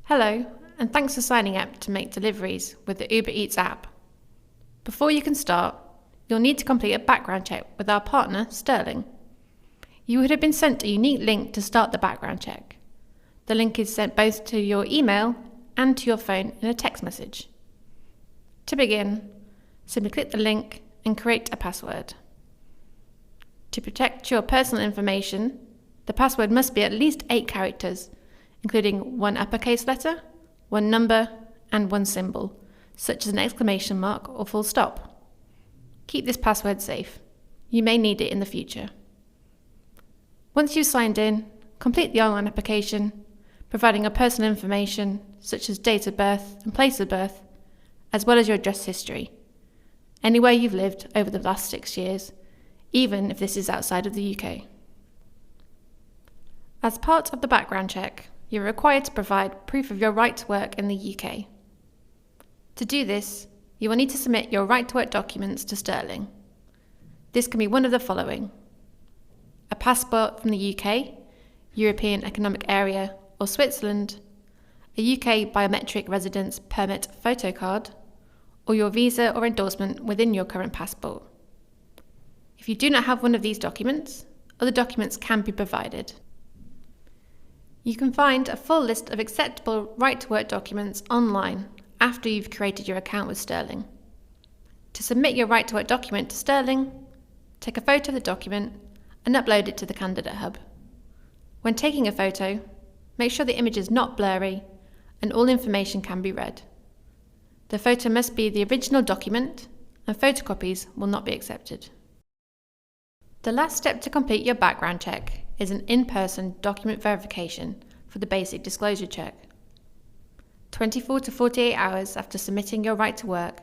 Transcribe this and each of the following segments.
Hello, and thanks for signing up to make deliveries with the Uber Eats app. Before you can start, you'll need to complete a background check with our partner, Sterling. You would have been sent a unique link to start the background check. The link is sent both to your email and to your phone in a text message. To begin, simply click the link and create a password. To protect your personal information, the password must be at least 8 characters, including 1 uppercase letter, 1 number, and 1 symbol, such as an exclamation mark or full stop. Keep this password safe. You may need it in the future. Once you've signed in, complete the online application, providing your personal information, such as date of birth and place of birth, as well as your address history, anywhere you've lived over the last 6 years, even if this is outside of the UK. As part of the background check, you're required to provide proof of your right to work in the UK. To do this, you will need to submit your right to work documents to Sterling. This can be one of the following: a passport from the UK, European Economic Area or Switzerland, a UK biometric residence permit photo card, or your visa or endorsement within your current passport. If you do not have one of these documents, other documents can be provided. You can find a full list of acceptable right-to-work documents online after you've created your account with Sterling. To submit your right-to-work document to Sterling, take a photo of the document and upload it to the Candidate Hub. When taking a photo, make sure the image is not blurry and all information can be read. The photo must be the original document and photocopies will not be accepted. The last step to complete your background check is an in-person document verification for the basic disclosure check. 24 to 48 hours after submitting your right to work,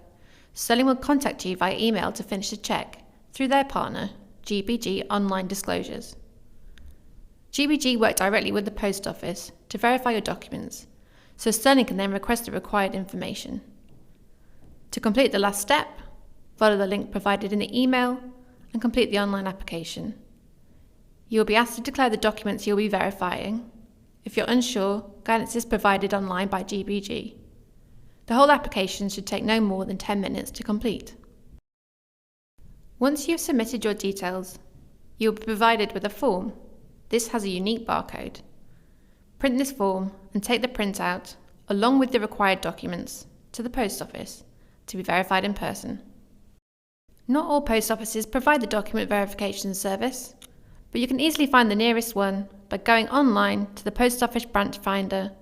Sterling will contact you via email to finish the check through their partner, GBG Online Disclosures. GBG work directly with the post office to verify your documents, so Sterling can then request the required information. To complete the last step, follow the link provided in the email and complete the online application. You will be asked to declare the documents you'll be verifying. If you're unsure, guidance is provided online by GBG. The whole application should take no more than 10 minutes to complete. Once you've submitted your details, you'll be provided with a form. This has a unique barcode. Print this form and take the printout, along with the required documents, to the post office to be verified in person. Not all post offices provide the document verification service, but you can easily find the nearest one by going online to the post office branch finder,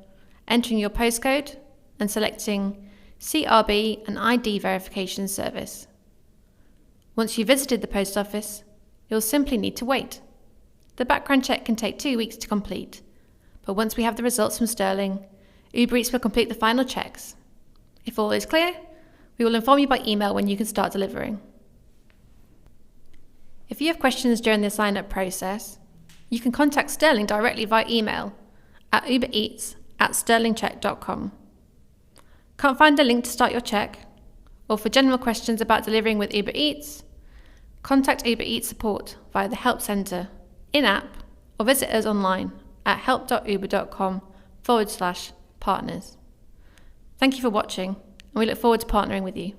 entering your postcode and selecting CRB and ID verification service. Once you've visited the post office, you'll simply need to wait. The background check can take 2 weeks to complete, but once we have the results from Sterling, Uber Eats will complete the final checks. If all is clear, we will inform you by email when you can start delivering. If you have questions during the sign-up process, you can contact Sterling directly via email at ubereats@sterlingcheck.com. Can't find a link to start your check? Or for general questions about delivering with Uber Eats, contact Uber Eats support via the Help Centre, in-app, or visit us online at help.uber.com/partners. Thank you for watching, and we look forward to partnering with you.